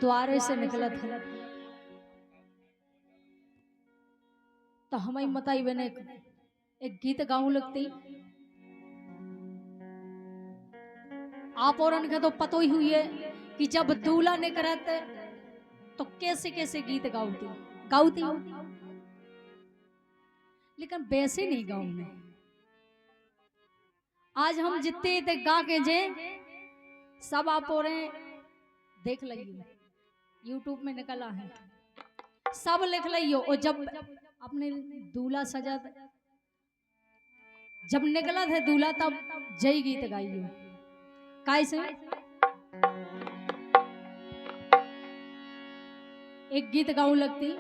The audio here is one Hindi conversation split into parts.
द्वारे से निकला था तो हमें मताई बने एक गीत गाऊं लगती। आप और उनका तो पतो ही हुई है कि जब दूल्हा ने करते तो कैसे कैसे गीत गाउती लेकिन वैसे नहीं गाऊं मैं। आज हम जितने थे गा के जे सब आप और देख लियो, यूट्यूब में निकला है, सब लिख लियो। और जब अपने दूल्हा सजा जब निकला था दूल्हा तब जय गीत गाइयो। कैसे एक गीत गाऊं लगती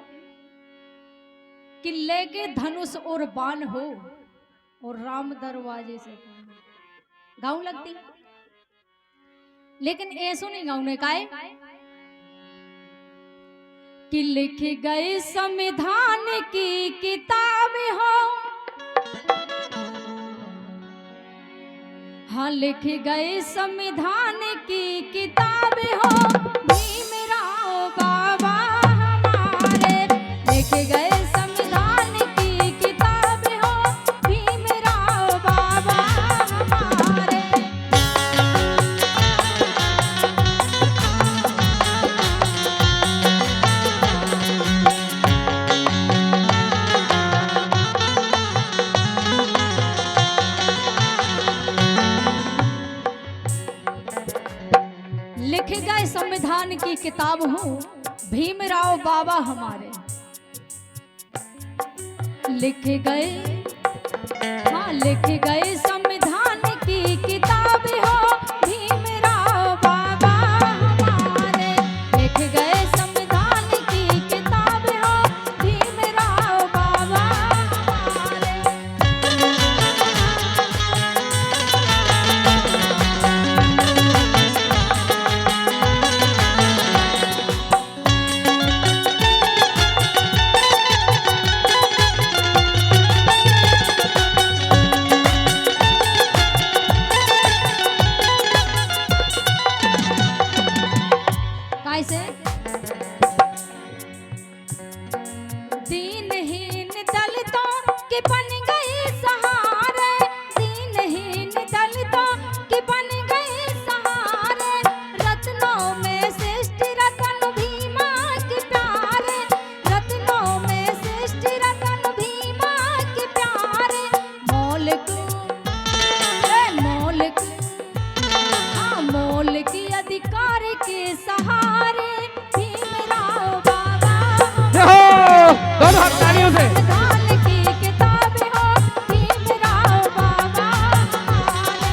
कि लेके धनुष और बाण हो और राम दरवाजे से गाऊं लगती, लेकिन ऐसो नहीं गाऊं ने काहे कि लिख गए संविधान की किताब हो, हाँ लिख गए संविधान की किताब हो, भीमराव बाबा हमारे लिख गए संविधान की किताब हो, भीमराव बाबा हमारे। लिख गए संविधान की किताब हूँ भीमराव बाबा हमारे, लिख गए हाँ लिख गए संविधान की किताब हो, भीमराव बाबा हमारे लिख गए संविधान की किताब हो, भीमराव बाबा हमारे। दीनहीन दलितों के बन गए सहारे, दीनहीन दलितों के बन गए सहारे, रत्नों में श्रेष्ठ रतन भीमा के प्यारे, रत्नों में श्रेष्ठ रतन भीमा के प्यारे, मौलिक हाँ मौलिक अधिकार के सहारे, भीमराव बाबा दोनों हाथ तालियों से। संविधान की किताब हो, भीमराव बाबा हमारे।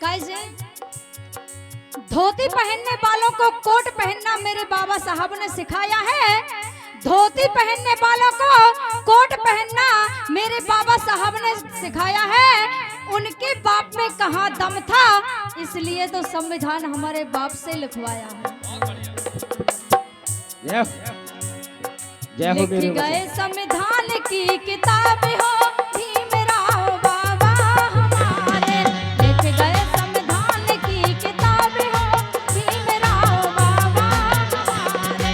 कैसे धोती पहनने वालों को कोट पहनना मेरे बाबा साहब ने सिखाया है, धोती पहनने वालों को कोट पहनना मेरे बाबा साहब ने सिखाया है। उनके बाप में कहाँ दम था, इसलिए तो संविधान हमारे बाप से लिखवाया है। लिख गए संविधान की किताब हो, भीमराव बाबा हमारे लिख गए संविधान की किताब हो, भीमराव बाबा हमारे।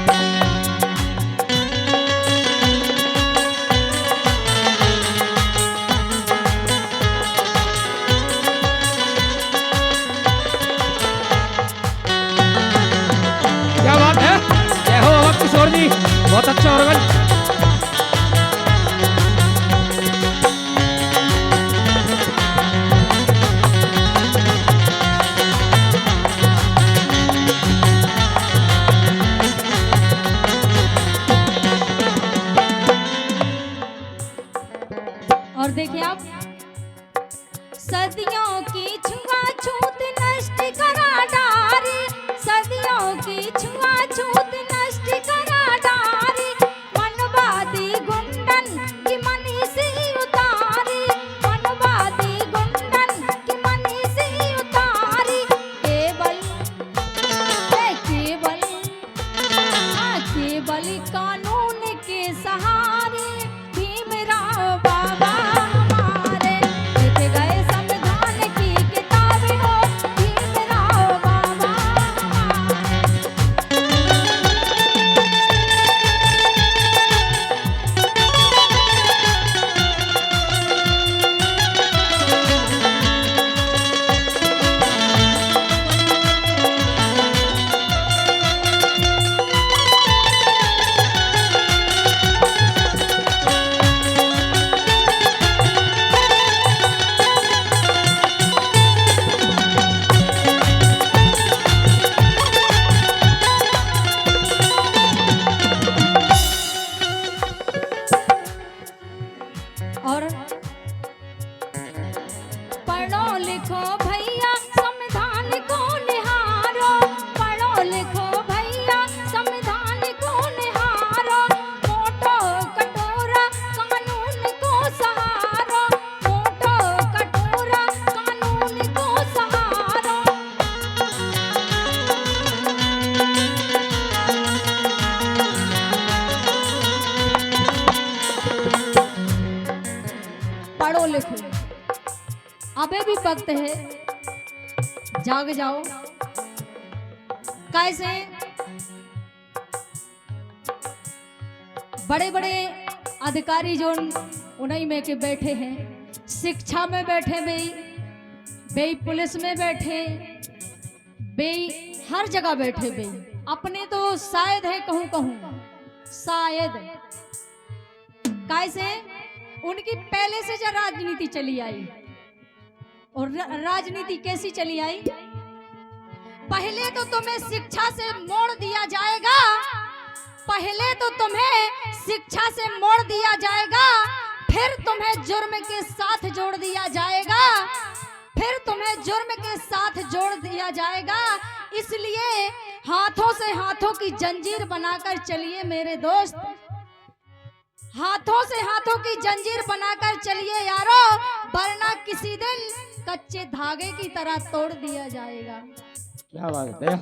क्या बात है, जय हो अवध किशोर जी, बहुत अच्छा ऑर्गन। पढ़ो लिखो भैया संविधान को निहारो, पढ़ो लिखो भैया संविधान को निहारो, मोटो कटोरा कानून को सहारो, मोटो कटोरा कानून को सहारो। पढ़ो लिखो, अबे भी वक्त है, जाग जाओ। कैसे बड़े बड़े अधिकारी जो उन्हीं में के बैठे हैं, शिक्षा में बैठे, बे पुलिस में बैठे, बे हर जगह बैठे, बे अपने तो शायद है, कहूं कहूं शायद। कैसे उनकी पहले से जो राजनीति चली आई, और राजनीति कैसी चली आई? पहले तो तुम्हें शिक्षा से मोड़ दिया जाएगा, पहले तो तुम्हें शिक्षा से मोड़ दिया जाएगा, फिर तुम्हें जुर्म के साथ जोड़ दिया जाएगा, फिर तुम्हें जुर्म के साथ जोड़ दिया जाएगा। इसलिए हाथों से हाथों की जंजीर बनाकर चलिए मेरे दोस्त, हाथों से हाथों की जंजीर बनाकर चलिए यारो, वरना किसी दिन कच्चे धागे की तरह तोड़ दिया जाएगा। क्या बात है?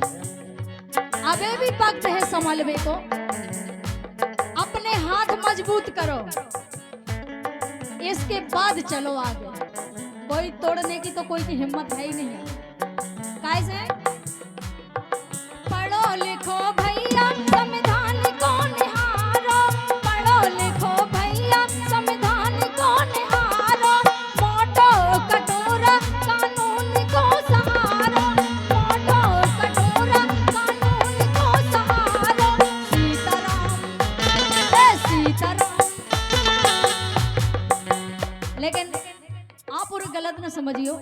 अबे भी वक्त है संभलने को, अपने हाथ मजबूत करो, इसके बाद चलो आगे। कोई तोड़ने की तो कोई की हिम्मत है ही नहीं। कैसे पढ़ो लिखो भैया संविधान को निहारो, पढ़ो लिखो भैया संविधान को निहारो, मोटो कटोरा कानून को सहारो, मोटो कटोरा कानून को सहारो। सीताराम सीताराम। लेकिन आप और गलत न समझियो,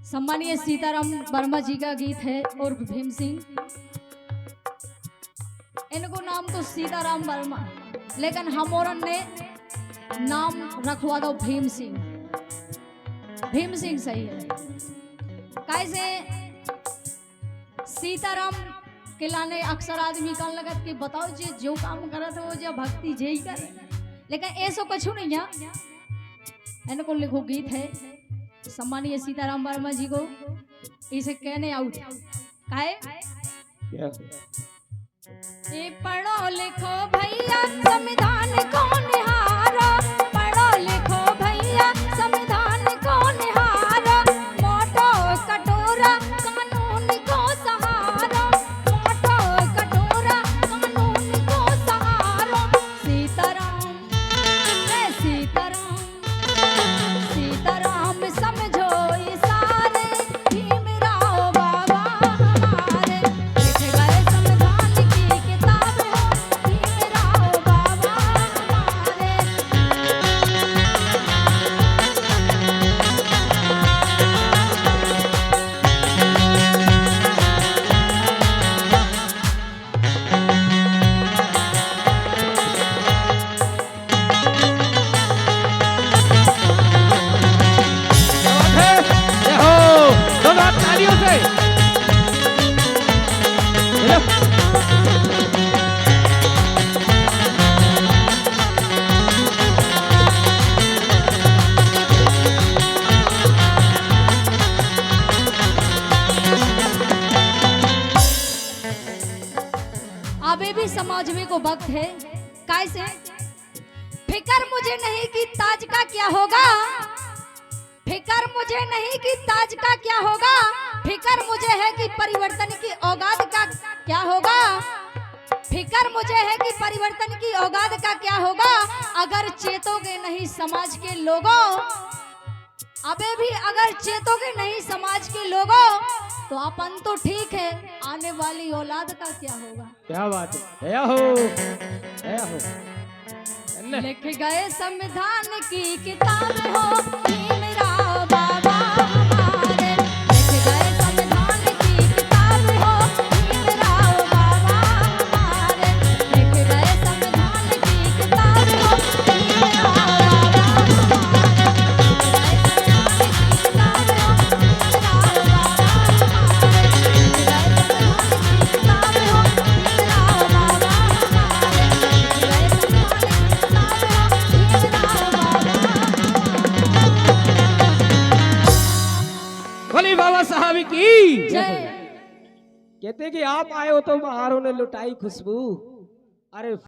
सम्मानीय सीताराम वर्मा जी का गीत है और भीम सिंह, इनको नाम तो सीताराम वर्मा, लेकिन हमोरन ने नाम रखवा दो भीम सिंह। भीम सिंह सही है। कैसे सीताराम के लाने अक्सर आदमी का लगत कि बताओ जी जो काम करा था वो जो भक्ति जे ही करे, लेकिन ऐसा कुछ नहीं है। इनको लिखो गीत है सम्मानीय सीताराम वर्मा जी को, इसे कहने आउट काहे ये पढ़ो लिखो भैया संविधान को निहारो, पढ़ो लिखो भैया संविधान को निहारो, मोटो कटोरा कानून को सहारो, मोटो कटोरा कानून को सहारो। सीताराम सीताराम सीताराम समझो इशारे, भीमराव बाबा हमारे लिख गए संविधान की किताब हो, भीमराव बाबा हमारे। जय हो, दोनों हाथ तालियों से। हेलो। अभी भी समझने को वक्त है। कैसे फिकर मुझे नहीं कि ताज का क्या होगा, फिकर मुझे नहीं कि ताज का क्या होगा, फिकर मुझे है कि परिवर्तन की औगात का क्या होगा, फिकर मुझे है कि परिवर्तन की औगात का क्या होगा। अगर चेतोगे नहीं समाज के लोगों, अबे भी अगर चेतोगे नहीं समाज के लोगों, तो अपन तो ठीक है, आने वाली औलाद का क्या होगा। क्या बात है? जय हो, जय हो। लिख गए संविधान की किताब हो, भीमराव बाबा हमारे लिख गए संविधान की किताब हो, भीमराव बाबा हमारे लिख गए संविधान की किताब हो, भीमराव बाबा हमारे लिख गए संविधान की की जय। कहते कि आप आए हो तो बाहरों ने लुटाई खुशबू। अरे